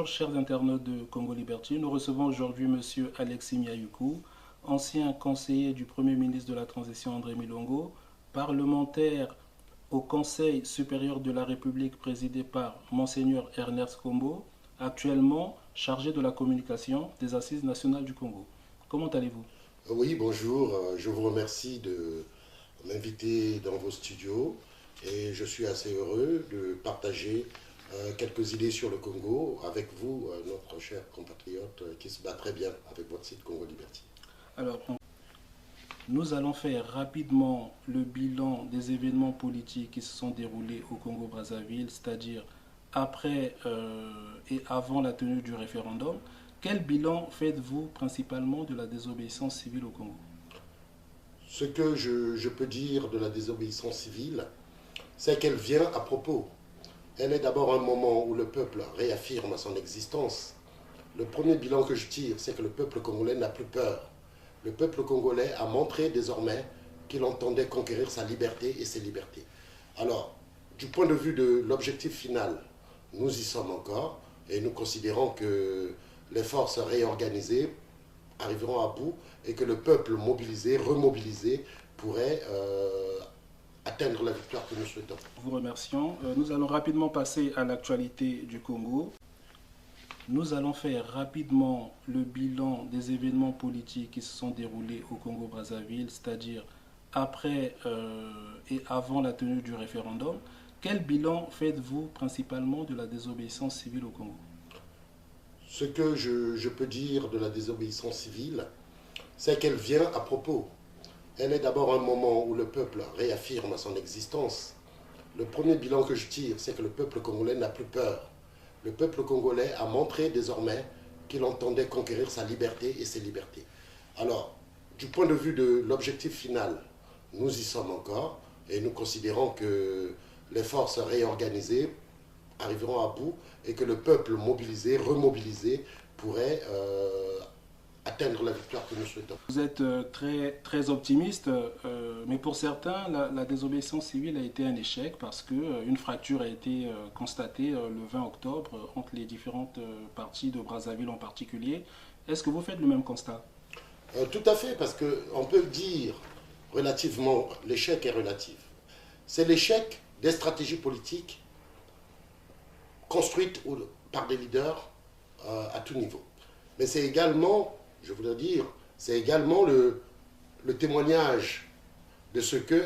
Bonjour chers internautes de Congo Liberty, nous recevons aujourd'hui Monsieur Alexis Miayukou, ancien conseiller du Premier ministre de la Transition André Milongo, parlementaire au Conseil supérieur de la République présidé par Monseigneur Ernest Kombo, actuellement chargé de la communication des Assises nationales du Congo. Comment allez-vous? Oui, bonjour. Je vous remercie de m'inviter dans vos studios et je suis assez heureux de partager quelques idées sur le Congo avec vous, notre cher compatriote qui se bat très bien avec votre site Congo Liberty. Alors, nous allons faire rapidement le bilan des événements politiques qui se sont déroulés au Congo-Brazzaville, c'est-à-dire après et avant la tenue du référendum. Quel bilan faites-vous principalement de la désobéissance civile au Congo? Ce que je peux dire de la désobéissance civile, c'est qu'elle vient à propos. Elle est d'abord un moment où le peuple réaffirme son existence. Le premier bilan que je tire, c'est que le peuple congolais n'a plus peur. Le peuple congolais a montré désormais qu'il entendait conquérir sa liberté et ses libertés. Alors, du point de vue de l'objectif final, nous y sommes encore et nous considérons que les forces réorganisées arriveront à bout et que le peuple mobilisé, remobilisé, pourrait atteindre la victoire que nous souhaitons. Nous vous remercions. Nous allons rapidement passer à l'actualité du Congo. Nous allons faire rapidement le bilan des événements politiques qui se sont déroulés au Congo-Brazzaville, c'est-à-dire après et avant la tenue du référendum. Quel bilan faites-vous principalement de la désobéissance civile au Congo? Ce que je peux dire de la désobéissance civile, c'est qu'elle vient à propos. Elle est d'abord un moment où le peuple réaffirme son existence. Le premier bilan que je tire, c'est que le peuple congolais n'a plus peur. Le peuple congolais a montré désormais qu'il entendait conquérir sa liberté et ses libertés. Alors, du point de vue de l'objectif final, nous y sommes encore et nous considérons que les forces réorganisées arriveront à bout et que le peuple mobilisé, remobilisé, pourrait atteindre la victoire que nous souhaitons. Vous êtes très optimiste, mais pour certains, la désobéissance civile a été un échec parce qu'une fracture a été constatée le 20 octobre entre les différentes parties de Brazzaville en particulier. Est-ce que vous faites le même constat? Tout à fait, parce qu'on peut dire relativement, l'échec est relatif. C'est l'échec des stratégies politiques construites par des leaders à tout niveau. Mais c'est également, je voudrais dire, c'est également le témoignage de ce que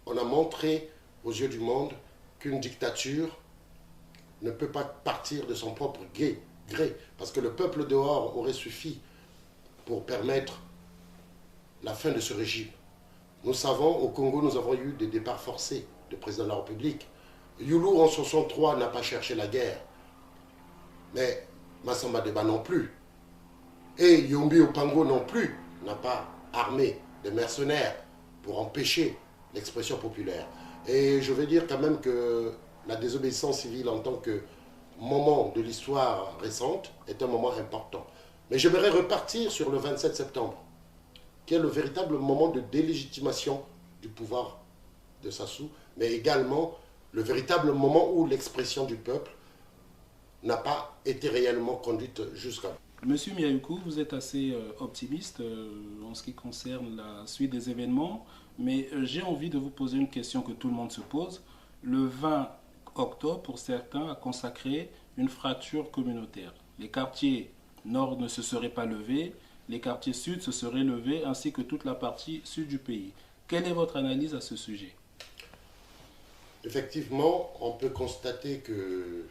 on a montré aux yeux du monde qu'une dictature ne peut pas partir de son propre gré, parce que le peuple dehors aurait suffi pour permettre la fin de ce régime. Nous savons, au Congo, nous avons eu des départs forcés de président de la République. Youlou, en 63, n'a pas cherché la guerre. Mais Massamba Deba non plus. Et Yombi Opango non plus n'a pas armé des mercenaires pour empêcher l'expression populaire. Et je veux dire quand même que la désobéissance civile en tant que moment de l'histoire récente est un moment important. Mais j'aimerais repartir sur le 27 septembre, qui est le véritable moment de délégitimation du pouvoir de Sassou, mais également le véritable moment où l'expression du peuple n'a pas été réellement conduite jusqu'à bout. Monsieur Miayukou, vous êtes assez optimiste en ce qui concerne la suite des événements, mais j'ai envie de vous poser une question que tout le monde se pose. Le 20 octobre, pour certains, a consacré une fracture communautaire. Les quartiers nord ne se seraient pas levés, les quartiers sud se seraient levés, ainsi que toute la partie sud du pays. Quelle est votre analyse à ce sujet? Effectivement, on peut constater que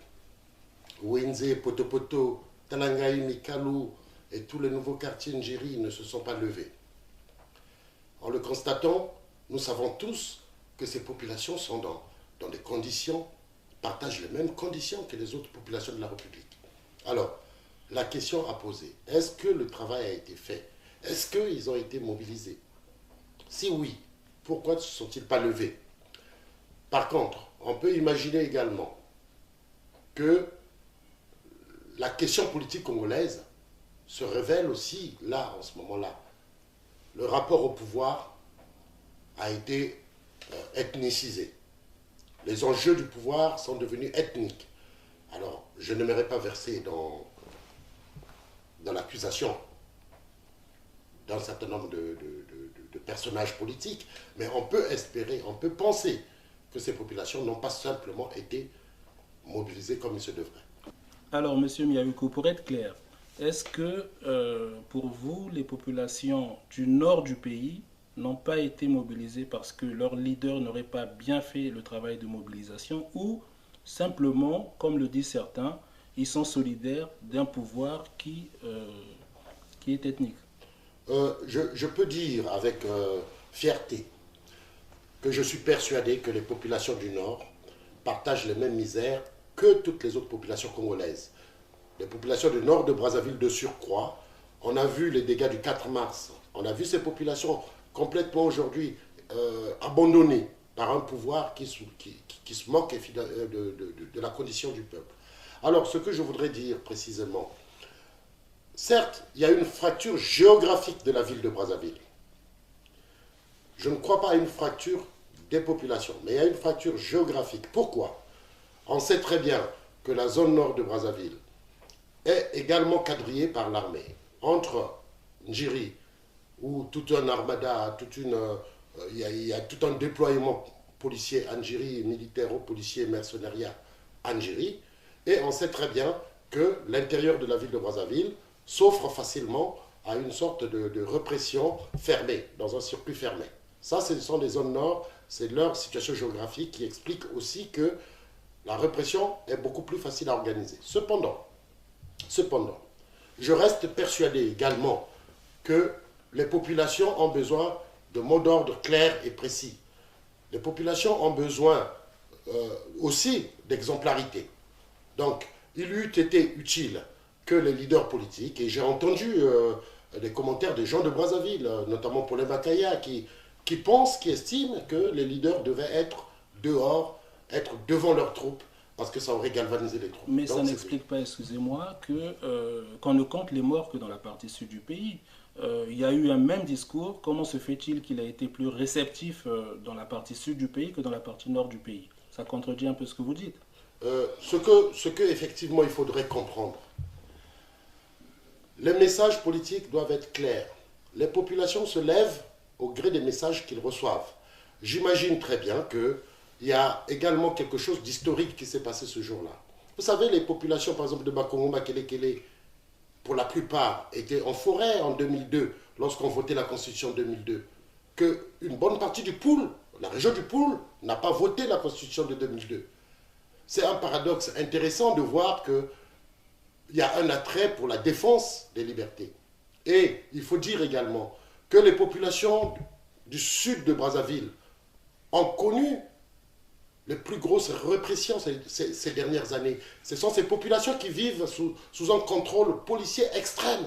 Wenze, Potopoto, Talangaï, Mikalu et tous les nouveaux quartiers Njiri ne se sont pas levés. En le constatant, nous savons tous que ces populations sont dans des conditions, partagent les mêmes conditions que les autres populations de la République. Alors, la question à poser, est-ce que le travail a été fait? Est-ce qu'ils ont été mobilisés? Si oui, pourquoi ne se sont-ils pas levés? Par contre, on peut imaginer également que la question politique congolaise se révèle aussi là, en ce moment-là. Le rapport au pouvoir a été ethnicisé. Les enjeux du pouvoir sont devenus ethniques. Alors, je n'aimerais pas verser dans l'accusation d'un certain nombre de personnages politiques, mais on peut espérer, on peut penser que ces populations n'ont pas simplement été mobilisées comme il se devrait. Alors, Monsieur Miaouko, pour être clair, est-ce que pour vous, les populations du nord du pays n'ont pas été mobilisées parce que leurs leaders n'auraient pas bien fait le travail de mobilisation ou simplement, comme le disent certains, ils sont solidaires d'un pouvoir qui est ethnique? Je peux dire avec fierté que je suis persuadé que les populations du Nord partagent les mêmes misères que toutes les autres populations congolaises. Les populations du Nord de Brazzaville de surcroît, on a vu les dégâts du 4 mars, on a vu ces populations complètement aujourd'hui abandonnées par un pouvoir qui se moque de la condition du peuple. Alors, ce que je voudrais dire précisément, certes, il y a une fracture géographique de la ville de Brazzaville. Je ne crois pas à une fracture des populations, mais il y a une fracture géographique. Pourquoi? On sait très bien que la zone nord de Brazzaville est également quadrillée par l'armée. Entre Njiri, où toute une armada, il y a tout un déploiement policier à Njiri, militaire-policier, mercenariat à Njiri, et on sait très bien que l'intérieur de la ville de Brazzaville s'offre facilement à une sorte de répression fermée, dans un circuit fermé. Ça, ce sont des zones nord, c'est leur situation géographique qui explique aussi que la répression est beaucoup plus facile à organiser. Cependant, je reste persuadé également que les populations ont besoin de mots d'ordre clairs et précis. Les populations ont besoin aussi d'exemplarité. Donc, il eût été utile que les leaders politiques, et j'ai entendu des commentaires des gens de Brazzaville, notamment Paulin Bakaya, qui pensent, qui estiment que les leaders devaient être dehors, être devant leurs troupes, parce que ça aurait galvanisé les troupes. Mais donc, ça n'explique pas, excusez-moi, qu'on ne compte les morts que dans la partie sud du pays. Il y a eu un même discours. Comment se fait-il qu'il a été plus réceptif dans la partie sud du pays que dans la partie nord du pays? Ça contredit un peu ce que vous dites. Ce que effectivement il faudrait comprendre, les messages politiques doivent être clairs. Les populations se lèvent au gré des messages qu'ils reçoivent. J'imagine très bien qu'il y a également quelque chose d'historique qui s'est passé ce jour-là. Vous savez, les populations, par exemple, de Bakongo, Makelekele, pour la plupart, étaient en forêt en 2002, lorsqu'on votait la Constitution de 2002. Qu'une bonne partie du Poul, la région du Poul, n'a pas voté la Constitution de 2002. C'est un paradoxe intéressant de voir qu'il y a un attrait pour la défense des libertés. Et il faut dire également que les populations du sud de Brazzaville ont connu les plus grosses répressions ces dernières années. Ce sont ces populations qui vivent sous un contrôle policier extrême.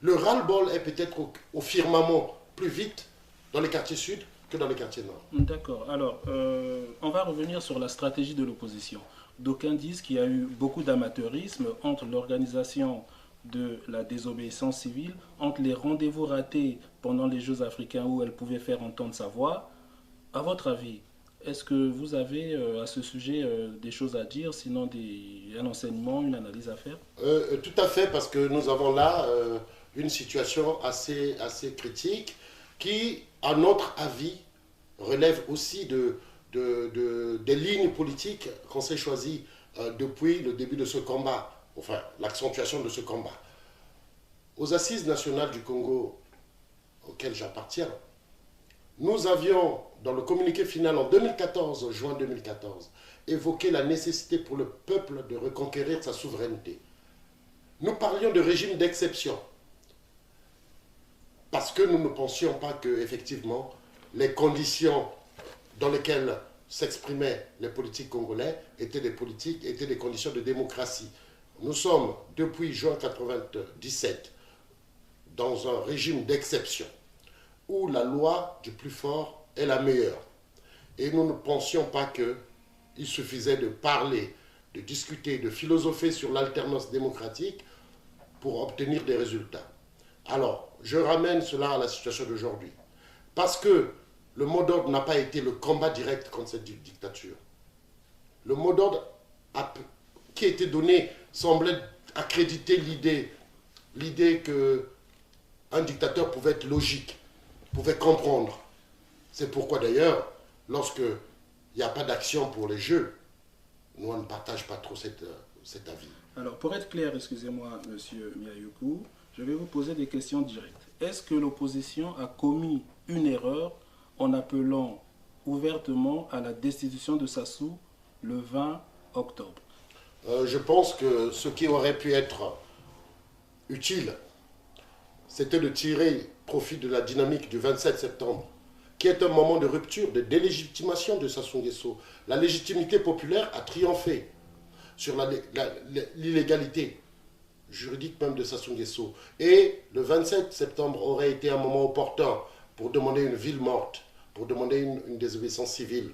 Le ras-le-bol est peut-être au firmament plus vite dans les quartiers sud que dans les quartiers nord. D'accord. Alors, on va revenir sur la stratégie de l'opposition. D'aucuns disent qu'il y a eu beaucoup d'amateurisme entre l'organisation de la désobéissance civile, entre les rendez-vous ratés pendant les Jeux africains où elle pouvait faire entendre sa voix. À votre avis, est-ce que vous avez à ce sujet des choses à dire, sinon un enseignement, une analyse à faire? Tout à fait, parce que nous avons là une situation assez critique qui, à notre avis, relève aussi des lignes politiques qu'on s'est choisies depuis le début de ce combat, enfin l'accentuation de ce combat. Aux Assises nationales du Congo, auxquelles j'appartiens, nous avions, dans le communiqué final en 2014, juin 2014, évoqué la nécessité pour le peuple de reconquérir sa souveraineté. Nous parlions de régime d'exception, parce que nous ne pensions pas que, effectivement, les conditions dans lesquelles s'exprimaient les politiques congolais étaient des conditions de démocratie. Nous sommes, depuis juin 1997, dans un régime d'exception, où la loi du plus fort est la meilleure. Et nous ne pensions pas qu'il suffisait de parler, de discuter, de philosopher sur l'alternance démocratique pour obtenir des résultats. Alors, je ramène cela à la situation d'aujourd'hui. Parce que le mot d'ordre n'a pas été le combat direct contre cette dictature. Le mot d'ordre a qui a été donnée semblait accréditer l'idée qu'un dictateur pouvait être logique, pouvait comprendre. C'est pourquoi d'ailleurs, lorsqu'il n'y a pas d'action pour les jeux, nous on ne partage pas trop cet avis. Alors, pour être clair, excusez-moi, monsieur Miayuku, je vais vous poser des questions directes. Est-ce que l'opposition a commis une erreur en appelant ouvertement à la destitution de Sassou le 20 octobre? Je pense que ce qui aurait pu être utile, c'était de tirer profit de la dynamique du 27 septembre, qui est un moment de rupture, de délégitimation de Sassou Nguesso. La légitimité populaire a triomphé sur l'illégalité juridique même de Sassou Nguesso. Et le 27 septembre aurait été un moment opportun pour demander une ville morte, pour demander une désobéissance civile.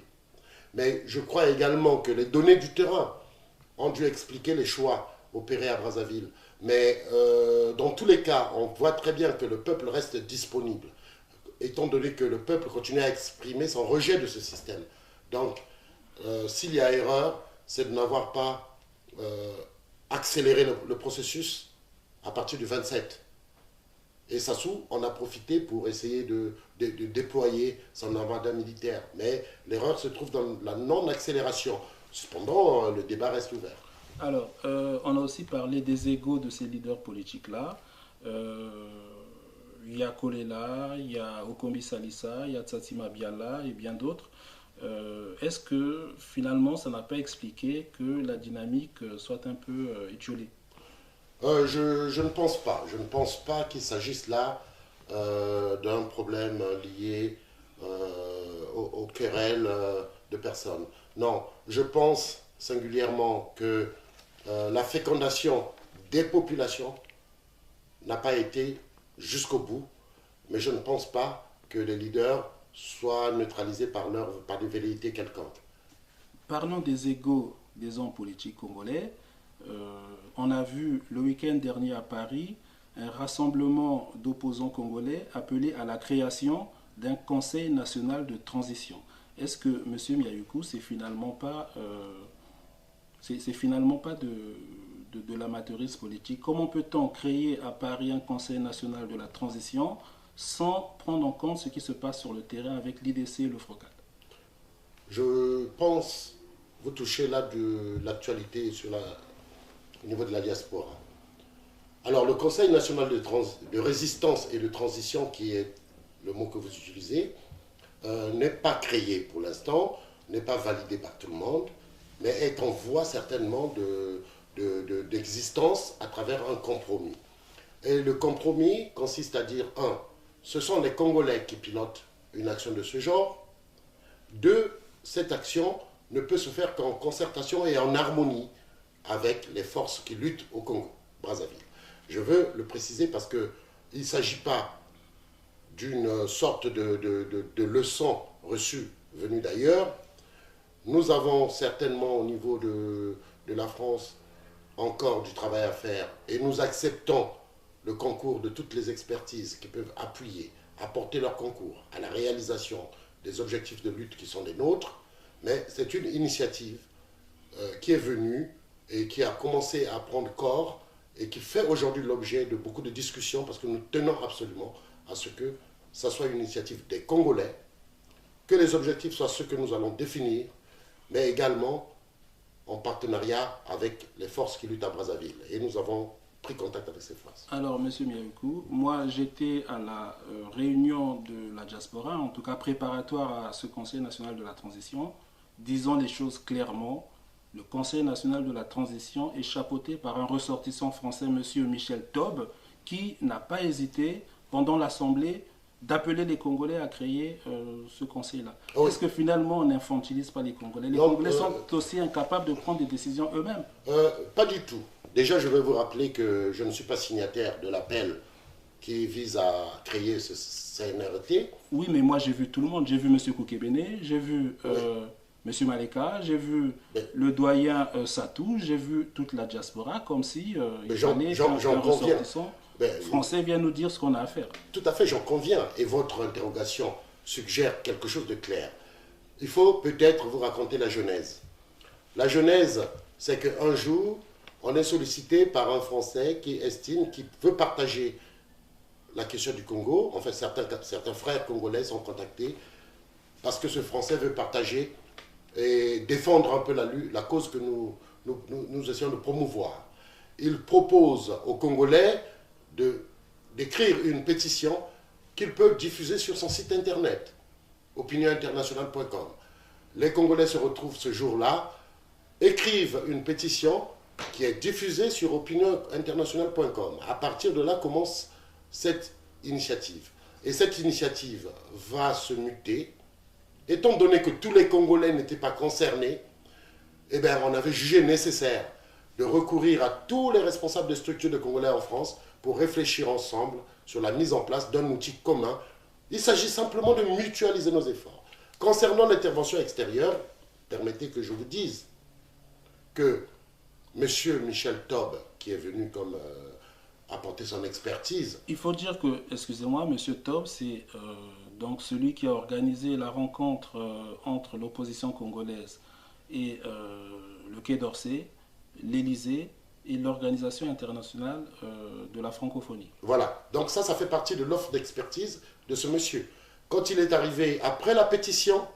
Mais je crois également que les données du terrain ont dû expliquer les choix opérés à Brazzaville. Mais dans tous les cas, on voit très bien que le peuple reste disponible, étant donné que le peuple continue à exprimer son rejet de ce système. Donc, s'il y a erreur, c'est de n'avoir pas accéléré le processus à partir du 27. Et Sassou en a profité pour essayer de déployer son armada militaire. Mais l'erreur se trouve dans la non-accélération. Cependant, le débat reste ouvert. Alors, on a aussi parlé des égos de ces leaders politiques-là. Il y a Kolela, il y a Okombi Salissa, il y a Tsatsima Biala et bien d'autres. Est-ce que finalement ça n'a pas expliqué que la dynamique soit un peu étiolée? Je ne pense pas. Je ne pense pas qu'il s'agisse là d'un problème lié aux querelles de personnes. Non, je pense singulièrement que la fécondation des populations n'a pas été jusqu'au bout, mais je ne pense pas que les leaders soient neutralisés par des velléités quelconques. Parlons des égos des hommes politiques congolais. On a vu le week-end dernier à Paris un rassemblement d'opposants congolais appelé à la création d'un Conseil national de transition. Est-ce que, M. Miayuku, c'est finalement pas de l'amateurisme politique? Comment peut-on créer à Paris un Conseil national de la transition sans prendre en compte ce qui se passe sur le terrain avec l'IDC et le FROCAT? Je pense, vous touchez là de l'actualité au niveau de la diaspora. Alors le Conseil national de résistance et de transition, qui est le mot que vous utilisez, n'est pas créé pour l'instant, n'est pas validé par tout le monde, mais est en voie certainement d'existence à travers un compromis. Et le compromis consiste à dire, un, ce sont les Congolais qui pilotent une action de ce genre. Deux, cette action ne peut se faire qu'en concertation et en harmonie avec les forces qui luttent au Congo, Brazzaville. Je veux le préciser parce qu'il ne s'agit pas d'une sorte de leçon reçue venue d'ailleurs. Nous avons certainement au niveau de la France encore du travail à faire et nous acceptons le concours de toutes les expertises qui peuvent apporter leur concours à la réalisation des objectifs de lutte qui sont les nôtres, mais c'est une initiative qui est venue et qui a commencé à prendre corps et qui fait aujourd'hui l'objet de beaucoup de discussions parce que nous tenons absolument à ce que ça soit une initiative des Congolais, que les objectifs soient ceux que nous allons définir, mais également en partenariat avec les forces qui luttent à Brazzaville. Et nous avons pris contact avec ces forces. Alors, M. Miayuku, moi j'étais à la réunion de la diaspora, en tout cas préparatoire à ce Conseil national de la transition. Disons les choses clairement, le Conseil national de la transition est chapeauté par un ressortissant français, M. Michel Taube, qui n'a pas hésité pendant l'Assemblée d'appeler les Congolais à créer ce conseil-là. Oui. Est-ce que finalement on n'infantilise pas les Congolais? Les Congolais sont aussi incapables de prendre des décisions eux-mêmes? Pas du tout. Déjà, je vais vous rappeler que je ne suis pas signataire de l'appel qui vise à créer ce CNRT. Oui, mais moi j'ai vu tout le monde. J'ai vu M. Koukebene, j'ai vu M. Maleka, j'ai vu le doyen Satou, j'ai vu toute la diaspora, comme si il fallait qu'un ressortissant français vient nous dire ce qu'on a à faire. Tout à fait, j'en conviens. Et votre interrogation suggère quelque chose de clair. Il faut peut-être vous raconter la genèse. La genèse, c'est qu'un jour, on est sollicité par un Français qui estime, qui veut partager la question du Congo. En fait, certains frères congolais sont contactés parce que ce Français veut partager et défendre un peu la cause que nous essayons de promouvoir. Il propose aux Congolais d'écrire une pétition qu'il peut diffuser sur son site internet, opinioninternationale.com. Les Congolais se retrouvent ce jour-là, écrivent une pétition qui est diffusée sur opinioninternationale.com. À partir de là commence cette initiative. Et cette initiative va se muter. Étant donné que tous les Congolais n'étaient pas concernés, eh bien, on avait jugé nécessaire de recourir à tous les responsables des structures de Congolais en France pour réfléchir ensemble sur la mise en place d'un outil commun. Il s'agit simplement de mutualiser nos efforts. Concernant l'intervention extérieure, permettez que je vous dise que M. Michel Taube, qui est venu comme apporter son expertise... Il faut dire que, excusez-moi, M. Taube, c'est donc celui qui a organisé la rencontre entre l'opposition congolaise et le Quai d'Orsay, l'Élysée et l'Organisation internationale de la francophonie. Voilà, donc ça fait partie de l'offre d'expertise de ce monsieur. Quand il est arrivé après la pétition,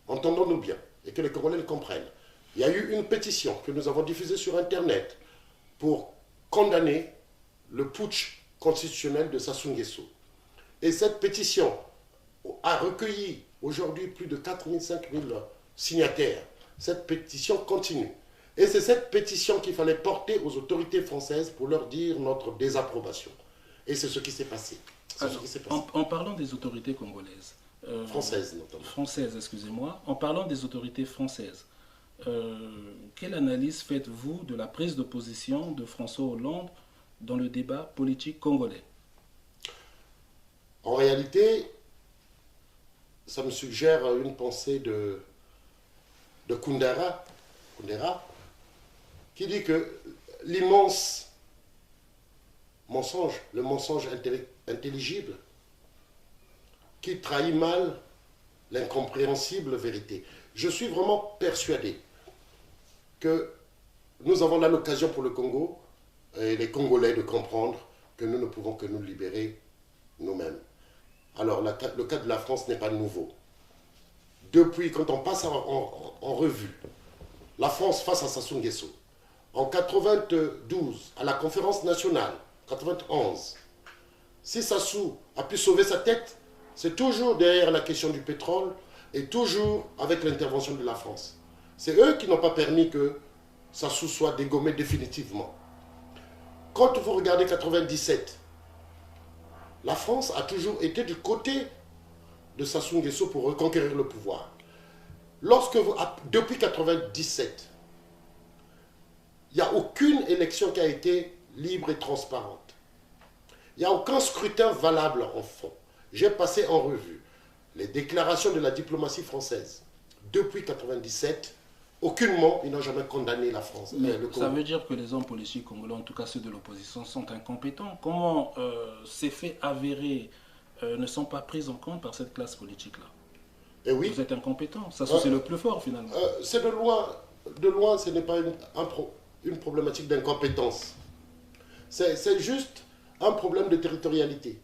entendons-nous bien, et que les Congolais le comprennent, il y a eu une pétition que nous avons diffusée sur Internet pour condamner le putsch constitutionnel de Sassou Nguesso. Et cette pétition a recueilli aujourd'hui plus de 4 000, 5 000 signataires. Cette pétition continue. Et c'est cette pétition qu'il fallait porter aux autorités françaises pour leur dire notre désapprobation. Et c'est ce qui s'est passé. Alors, en parlant des autorités congolaises, françaises notamment. Françaises, excusez-moi. En parlant des autorités françaises, quelle analyse faites-vous de la prise de position de François Hollande dans le débat politique congolais? En réalité, ça me suggère une pensée de Kundera, qui dit que l'immense mensonge, le mensonge intelligible, qui trahit mal l'incompréhensible vérité. Je suis vraiment persuadé que nous avons là l'occasion pour le Congo et les Congolais de comprendre que nous ne pouvons que nous libérer nous-mêmes. Alors le cas de la France n'est pas nouveau. Depuis, quand on passe en revue, la France face à Sassou Nguesso, en 92, à la conférence nationale, 91, si Sassou a pu sauver sa tête, c'est toujours derrière la question du pétrole et toujours avec l'intervention de la France. C'est eux qui n'ont pas permis que Sassou soit dégommé définitivement. Quand vous regardez 97, la France a toujours été du côté de Sassou Nguesso pour reconquérir le pouvoir. Depuis 97, il n'y a aucune élection qui a été libre et transparente. Il n'y a aucun scrutin valable en fond. J'ai passé en revue les déclarations de la diplomatie française. Depuis 97, aucunement, ils n'ont jamais condamné la France. Ça veut dire que les hommes politiques congolais, en tout cas ceux de l'opposition, sont incompétents. Comment ces faits avérés ne sont pas pris en compte par cette classe politique-là? Et oui. Vous êtes incompétents. Ça, c'est le plus fort, finalement. C'est de loin, ce n'est pas une problématique d'incompétence. C'est juste un problème de territorialité.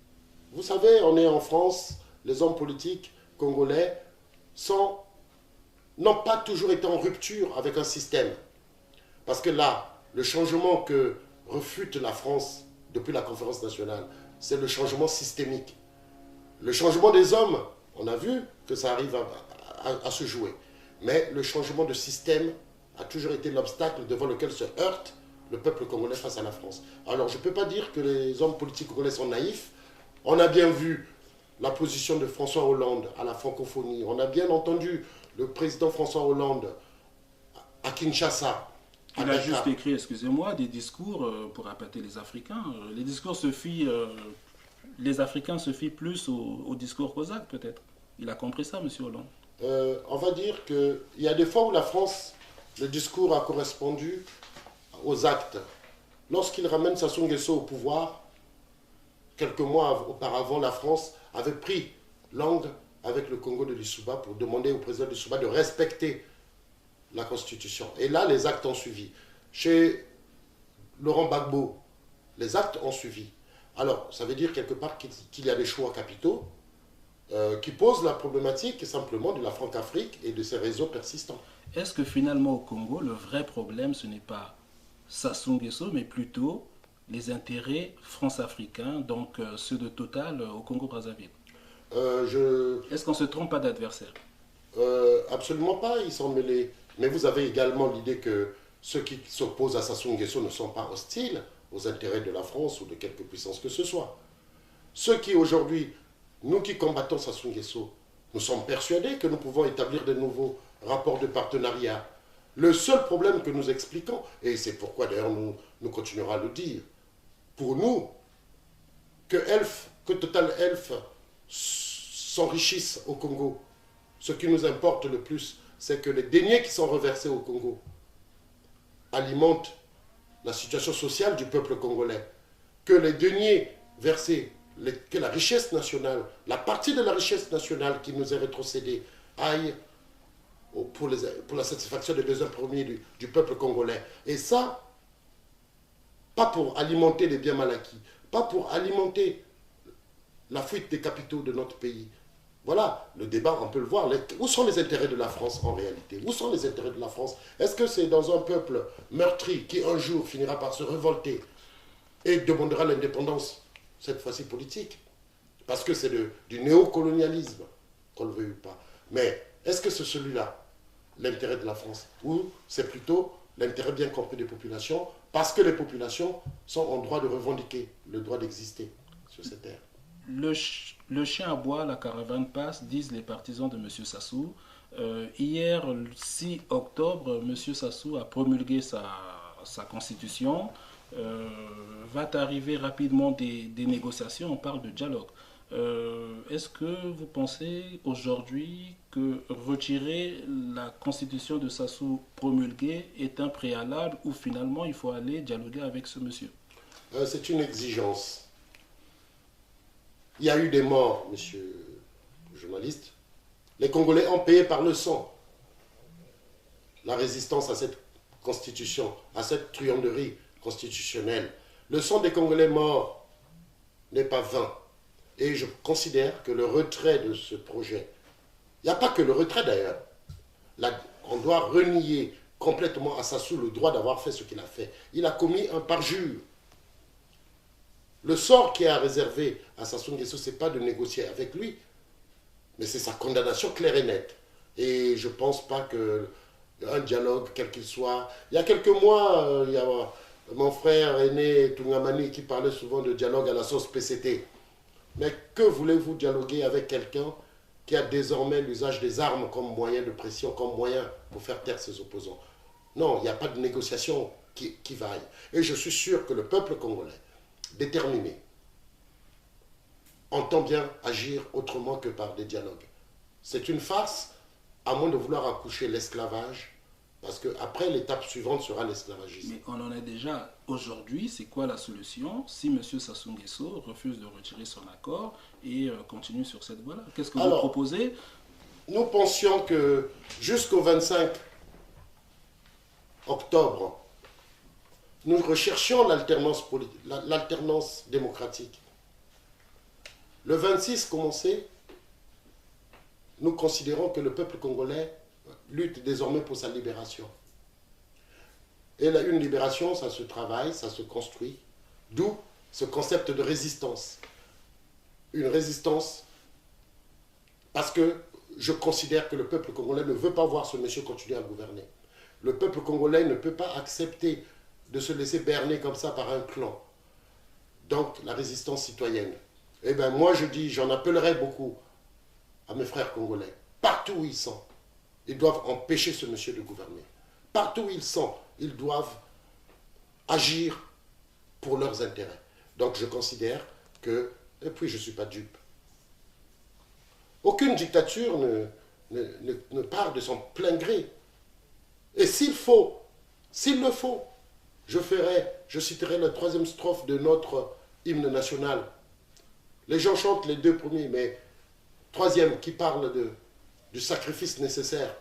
Vous savez, on est en France, les hommes politiques congolais n'ont pas toujours été en rupture avec un système. Parce que là, le changement que refute la France depuis la conférence nationale, c'est le changement systémique. Le changement des hommes, on a vu que ça arrive à se jouer. Mais le changement de système a toujours été l'obstacle devant lequel se heurte le peuple congolais face à la France. Alors je ne peux pas dire que les hommes politiques congolais sont naïfs. On a bien vu la position de François Hollande à la francophonie. On a bien entendu le président François Hollande à Kinshasa. Il a juste écrit, excusez-moi, des discours pour appâter les Africains. Les discours se fient, les Africains se fient plus au discours qu'aux actes, peut-être. Il a compris ça, M. Hollande. On va dire qu'il y a des fois où la France, le discours a correspondu aux actes. Lorsqu'il ramène Sassou Nguesso au pouvoir, quelques mois auparavant, la France avait pris langue avec le Congo de Lissouba pour demander au président de Lissouba de respecter la Constitution. Et là, les actes ont suivi. Chez Laurent Gbagbo, les actes ont suivi. Alors, ça veut dire quelque part qu'il y a des choix capitaux qui posent la problématique simplement de la Franc-Afrique et de ses réseaux persistants. Est-ce que finalement au Congo, le vrai problème, ce n'est pas Sassou Nguesso, mais plutôt les intérêts france-africains, donc ceux de Total au Congo-Brazzaville? Est-ce qu'on ne se trompe pas d'adversaire? Absolument pas, ils sont mêlés. Mais vous avez également l'idée que ceux qui s'opposent à Sassou Nguesso ne sont pas hostiles aux intérêts de la France ou de quelque puissance que ce soit. Ceux qui aujourd'hui, nous qui combattons Sassou Nguesso, nous sommes persuadés que nous pouvons établir de nouveaux rapports de partenariat. Le seul problème que nous expliquons, et c'est pourquoi d'ailleurs nous continuerons à le dire, pour nous, que Total Elf s'enrichisse au Congo, ce qui nous importe le plus, c'est que les deniers qui sont reversés au Congo alimentent la situation sociale du peuple congolais, que les deniers versés, que la richesse nationale, la partie de la richesse nationale qui nous est rétrocédée, aille pour la satisfaction des besoins premiers du peuple congolais. Et ça, pas pour alimenter les biens mal acquis, pas pour alimenter la fuite des capitaux de notre pays. Voilà, le débat, on peut le voir. Où sont les intérêts de la France en réalité? Où sont les intérêts de la France? Est-ce que c'est dans un peuple meurtri qui un jour finira par se révolter et demandera l'indépendance, cette fois-ci politique? Parce que c'est du néocolonialisme, qu'on le veuille ou pas. Mais est-ce que c'est celui-là, l'intérêt de la France? Ou c'est plutôt l'intérêt bien compris des populations, parce que les populations sont en droit de revendiquer le droit d'exister sur cette terre? Le chien aboie, la caravane passe, disent les partisans de M. Sassou. Hier, le 6 octobre, M. Sassou a promulgué sa constitution. Va arriver rapidement des négociations, on parle de dialogue. Est-ce que vous pensez aujourd'hui que retirer la constitution de Sassou promulguée est un préalable ou finalement il faut aller dialoguer avec ce monsieur? C'est une exigence. Il y a eu des morts, monsieur le journaliste. Les Congolais ont payé par le sang la résistance à cette constitution, à cette truanderie constitutionnelle. Le sang des Congolais morts n'est pas vain. Et je considère que le retrait de ce projet, il n'y a pas que le retrait d'ailleurs, on doit renier complètement à Sassou le droit d'avoir fait ce qu'il a fait. Il a commis un parjure. Le sort qui est réservé à Sassou Nguesso, ce n'est pas de négocier avec lui, mais c'est sa condamnation claire et nette. Et je ne pense pas qu'un dialogue, quel qu'il soit... Il y a quelques mois, il y a mon frère aîné Tungamani qui parlait souvent de dialogue à la sauce PCT. Mais que voulez-vous dialoguer avec quelqu'un qui a désormais l'usage des armes comme moyen de pression, comme moyen pour faire taire ses opposants? Non, il n'y a pas de négociation qui vaille. Et je suis sûr que le peuple congolais, déterminé, entend bien agir autrement que par des dialogues. C'est une farce, à moins de vouloir accoucher l'esclavage, parce qu'après, l'étape suivante sera l'esclavagisme. Mais on en est déjà aujourd'hui. C'est quoi la solution si M. Sassou Nguesso refuse de retirer son accord et continue sur cette voie-là? Qu'est-ce que vous proposez? Nous pensions que jusqu'au 25 octobre, nous recherchions l'alternance démocratique. Le 26 commençait, nous considérons que le peuple congolais lutte désormais pour sa libération. Et une libération, ça se travaille, ça se construit. D'où ce concept de résistance. Une résistance parce que je considère que le peuple congolais ne veut pas voir ce monsieur continuer à gouverner. Le peuple congolais ne peut pas accepter de se laisser berner comme ça par un clan. Donc, la résistance citoyenne. Eh bien, moi, je dis, j'en appellerai beaucoup à mes frères congolais. Partout où ils sont, ils doivent empêcher ce monsieur de gouverner. Partout où ils sont, ils doivent agir pour leurs intérêts. Donc, je considère que, et puis je ne suis pas dupe, aucune dictature ne part de son plein gré. Et s'il le faut, je citerai la 3e strophe de notre hymne national. Les gens chantent les 2 premiers, mais 3e qui parle du sacrifice nécessaire.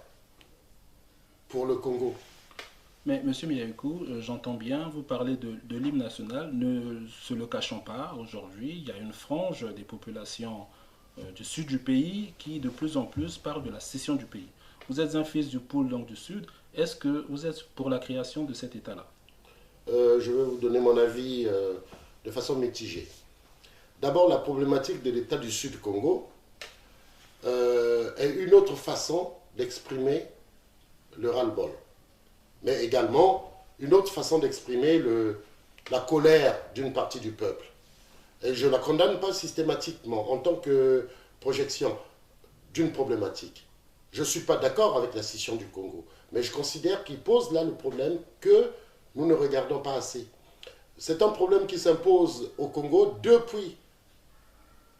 pour le Congo. Mais Monsieur Miyaku, j'entends bien, vous parlez de l'hymne national, ne se le cachons pas, aujourd'hui, il y a une frange des populations du sud du pays qui de plus en plus parle de la scission du pays. Vous êtes un fils du pôle donc du sud, est-ce que vous êtes pour la création de cet État-là? Je vais vous donner mon avis de façon mitigée. D'abord, la problématique de l'État du Sud Congo est une autre façon d'exprimer le ras-le-bol, mais également une autre façon d'exprimer la colère d'une partie du peuple. Et je ne la condamne pas systématiquement en tant que projection d'une problématique. Je ne suis pas d'accord avec la scission du Congo, mais je considère qu'il pose là le problème que nous ne regardons pas assez. C'est un problème qui s'impose au Congo depuis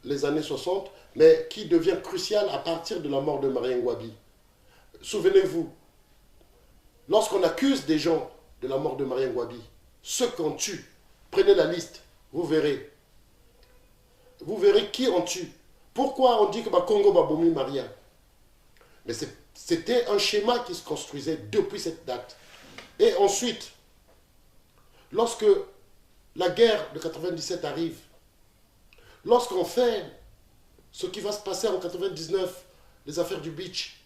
les années 60, mais qui devient crucial à partir de la mort de Marien Ngouabi. Souvenez-vous, lorsqu'on accuse des gens de la mort de Marien Ngouabi, ceux qu'on tue, prenez la liste, vous verrez. Vous verrez qui on tue. Pourquoi on dit que Congo Babomi Maria? Mais c'était un schéma qui se construisait depuis cette date. Et ensuite, lorsque la guerre de 97 arrive, lorsqu'on fait ce qui va se passer en 99, les affaires du beach,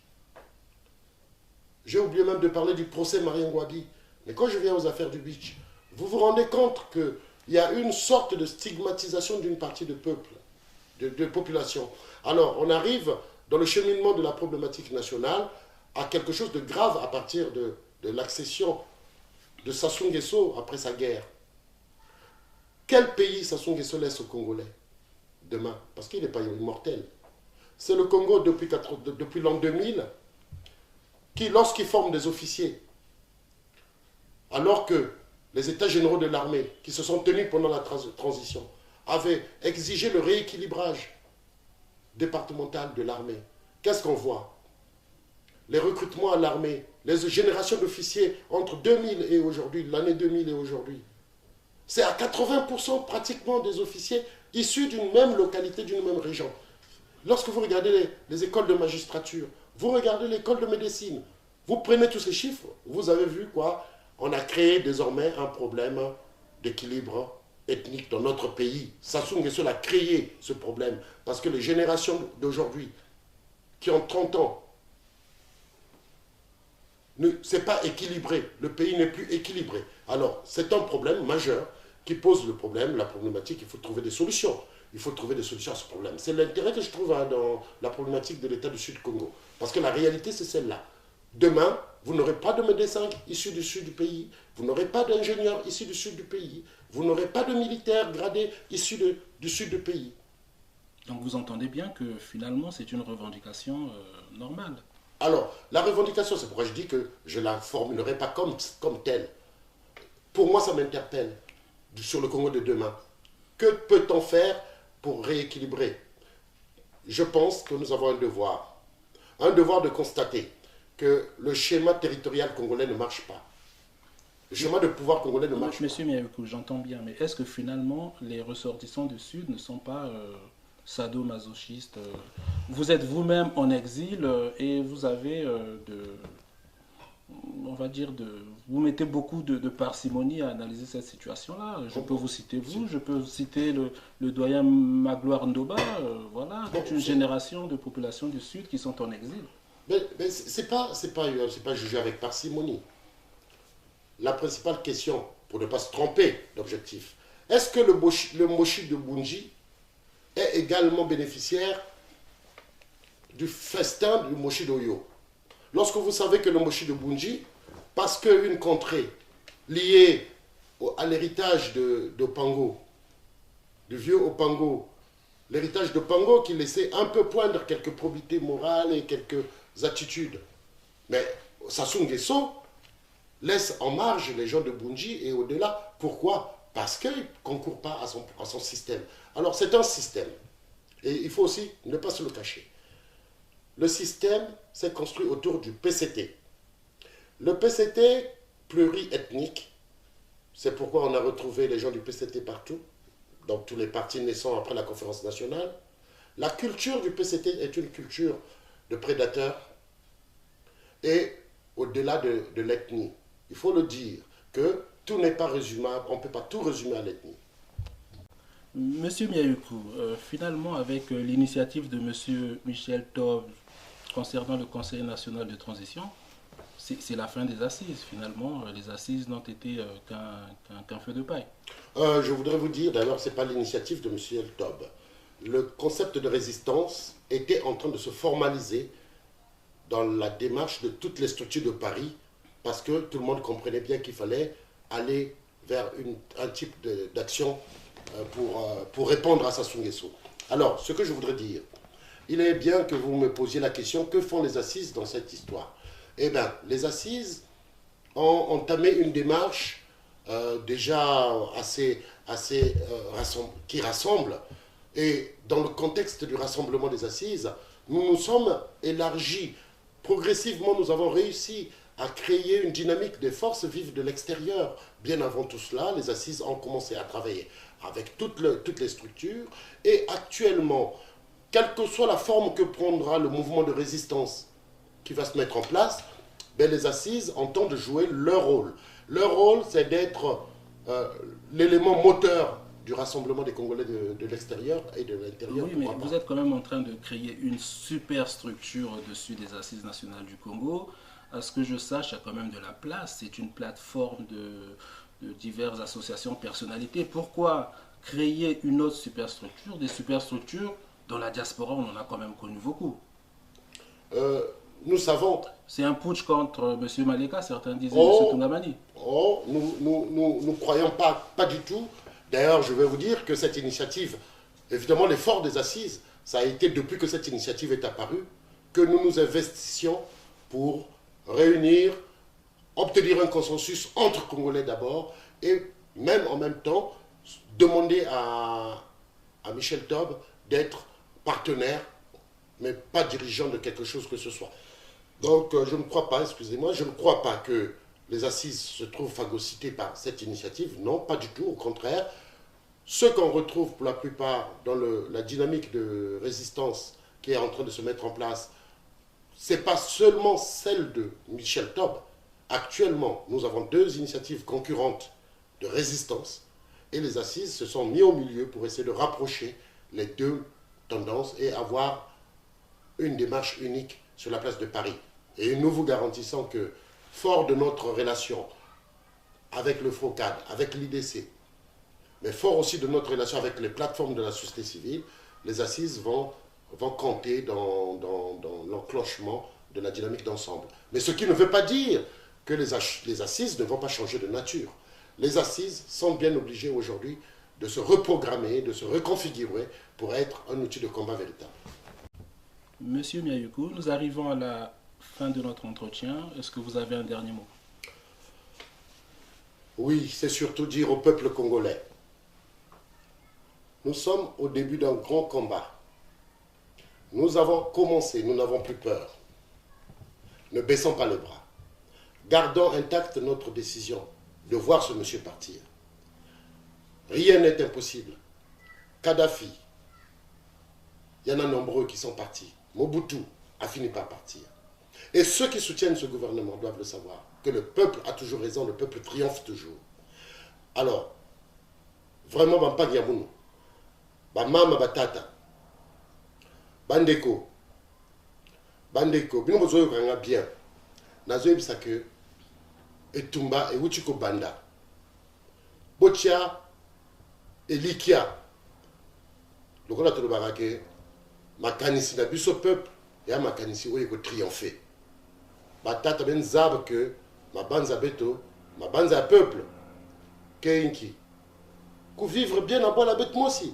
j'ai oublié même de parler du procès Marien Ngouabi, mais quand je viens aux affaires du beach, vous vous rendez compte qu'il y a une sorte de stigmatisation d'une partie de peuple, de population. Alors, on arrive dans le cheminement de la problématique nationale à quelque chose de grave à partir de l'accession de Sassou Nguesso après sa guerre. Quel pays Sassou Nguesso laisse aux Congolais demain? Parce qu'il n'est pas immortel. C'est le Congo depuis l'an 2000 qui, lorsqu'il forme des officiers, alors que les États généraux de l'armée, qui se sont tenus pendant la transition, avaient exigé le rééquilibrage départemental de l'armée, qu'est-ce qu'on voit? Les recrutements à l'armée, les générations d'officiers entre 2000 et aujourd'hui, l'année 2000 et aujourd'hui, c'est à 80% pratiquement des officiers issus d'une même localité, d'une même région. Lorsque vous regardez les écoles de magistrature, vous regardez l'école de médecine, vous prenez tous ces chiffres, vous avez vu quoi? On a créé désormais un problème d'équilibre ethnique dans notre pays. Sassou Nguesso a créé ce problème parce que les générations d'aujourd'hui qui ont 30 ans, ce n'est pas équilibré. Le pays n'est plus équilibré. Alors, c'est un problème majeur qui pose le problème, la problématique. Il faut trouver des solutions. Il faut trouver des solutions à ce problème. C'est l'intérêt que je trouve dans la problématique de l'État du Sud Congo. Parce que la réalité, c'est celle-là. Demain, vous n'aurez pas de médecins issus du sud du pays, vous n'aurez pas d'ingénieurs issus du sud du pays, vous n'aurez pas de militaires gradés issus du sud du pays. Donc vous entendez bien que finalement c'est une revendication normale. Alors, la revendication, c'est pourquoi je dis que je ne la formulerai pas comme telle. Pour moi, ça m'interpelle sur le Congo de demain. Que peut-on faire pour rééquilibrer? Je pense que nous avons un devoir de constater que le schéma territorial congolais ne marche pas. Le schéma de pouvoir congolais ne marche pas. Monsieur Miyaku, j'entends bien, mais est-ce que finalement les ressortissants du Sud ne sont pas sadomasochistes? Vous êtes vous-même en exil et vous avez on va dire, vous mettez beaucoup de parcimonie à analyser cette situation-là. Je peux vous citer vous, je peux citer le doyen Magloire Ndoba, voilà, toute une génération de populations du Sud qui sont en exil. Mais c'est pas jugé avec parcimonie. La principale question, pour ne pas se tromper d'objectif, est-ce que le Moshi de Bunji est également bénéficiaire du festin du Moshi d'Oyo? Lorsque vous savez que le Moshi de Bunji, parce qu'une contrée liée à l'héritage d'Opango, du vieux Opango, l'héritage d'Opango qui laissait un peu poindre quelques probités morales et quelques attitudes. Mais Sassou Nguesso laisse en marge les gens de Bunji et au-delà. Pourquoi? Parce qu'ils ne concourent pas à son système. Alors c'est un système. Et il faut aussi ne pas se le cacher. Le système s'est construit autour du PCT. Le PCT pluriethnique, c'est pourquoi on a retrouvé les gens du PCT partout, dans tous les partis naissants après la conférence nationale. La culture du PCT est une culture de prédateurs et au-delà de l'ethnie. Il faut le dire, que tout n'est pas résumable, on ne peut pas tout résumer à l'ethnie. Monsieur Miaoukou, finalement, avec l'initiative de Monsieur Michel Taub concernant le Conseil national de transition, c'est la fin des assises. Finalement, les assises n'ont été qu'un feu de paille. Je voudrais vous dire, d'ailleurs, ce n'est pas l'initiative de M. Taub. Le concept de résistance était en train de se formaliser dans la démarche de toutes les structures de Paris, parce que tout le monde comprenait bien qu'il fallait aller vers un type d'action pour répondre à Sassou Nguesso. Alors, ce que je voudrais dire, il est bien que vous me posiez la question, que font les assises dans cette histoire? Eh bien, les assises ont entamé une démarche déjà qui rassemble. Et dans le contexte du rassemblement des assises, nous nous sommes élargis. Progressivement, nous avons réussi à créer une dynamique des forces vives de l'extérieur. Bien avant tout cela, les assises ont commencé à travailler avec toutes les structures. Et actuellement, quelle que soit la forme que prendra le mouvement de résistance qui va se mettre en place, ben les assises entendent jouer leur rôle. Leur rôle, c'est d'être l'élément moteur du rassemblement des Congolais de l'extérieur et de l'intérieur. Oui, mais vous êtes quand même en train de créer une super structure au-dessus des Assises nationales du Congo. À ce que je sache, il y a quand même de la place. C'est une plateforme de diverses associations, personnalités. Pourquoi créer une autre superstructure? Des superstructures, dans la diaspora, on en a quand même connu beaucoup. Nous savons. C'est un putsch contre M. Maleka, certains disaient M. Tungamani. Nous ne croyons pas du tout. D'ailleurs, je vais vous dire que cette initiative, évidemment, l'effort des assises, ça a été depuis que cette initiative est apparue, que nous nous investissions pour réunir, obtenir un consensus entre Congolais d'abord, et même en même temps, demander à Michel Taub d'être partenaire, mais pas dirigeant de quelque chose que ce soit. Donc, je ne crois pas, excusez-moi, je ne crois pas que les assises se trouvent phagocytées par cette initiative. Non, pas du tout, au contraire. Ce qu'on retrouve pour la plupart dans la dynamique de résistance qui est en train de se mettre en place, ce n'est pas seulement celle de Michel Taub. Actuellement, nous avons deux initiatives concurrentes de résistance et les assises se sont mis au milieu pour essayer de rapprocher les deux tendances et avoir une démarche unique sur la place de Paris. Et nous vous garantissons que, fort de notre relation avec le FROCAD, avec l'IDC, mais fort aussi de notre relation avec les plateformes de la société civile, les assises vont compter dans l'enclenchement de la dynamique d'ensemble. Mais ce qui ne veut pas dire que les assises ne vont pas changer de nature. Les assises sont bien obligées aujourd'hui de se reprogrammer, de se reconfigurer pour être un outil de combat véritable. Monsieur Miaoukou, nous arrivons à la fin de notre entretien. Est-ce que vous avez un dernier mot? Oui, c'est surtout dire au peuple congolais. Nous sommes au début d'un grand combat. Nous avons commencé, nous n'avons plus peur. Ne baissons pas les bras. Gardons intacte notre décision de voir ce monsieur partir. Rien n'est impossible. Kadhafi, il y en a nombreux qui sont partis. Mobutu a fini par partir. Et ceux qui soutiennent ce gouvernement doivent le savoir, que le peuple a toujours raison, le peuple triomphe toujours. Alors, vraiment, Bampa Diamoun, Bamama Batata, Bandeko, Bino Bozoyo Kanga bien, Nazoye Bisake, Etumba et Wuchiko Banda, Botia et Likia, le Kola Tolobarake, Makanisi na biso peuple, ya Makanisi oye ko triompher. Batata ben zab que ma banza beto, ma banza peuple, Keinki, ku vivre bien en bas la bête moi aussi.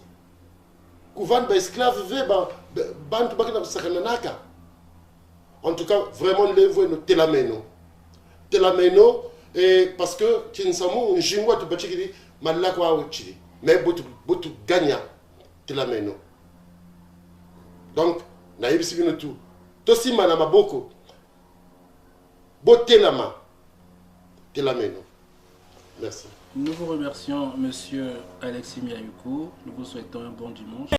Ku vendre ba esclave ve bantu bakina sakananaka. En tout cas, vraiment les voix no telameno. Telameno et parce que tinsamu njingwa tu bachikiri malakwa uchi. Mais botu gagna telameno. Donc, naïbisi bino tout. Tosima na maboko. Botelama. Telameno. Merci. Nous vous remercions, Monsieur Alexis Miaoukou. Nous vous souhaitons un bon dimanche.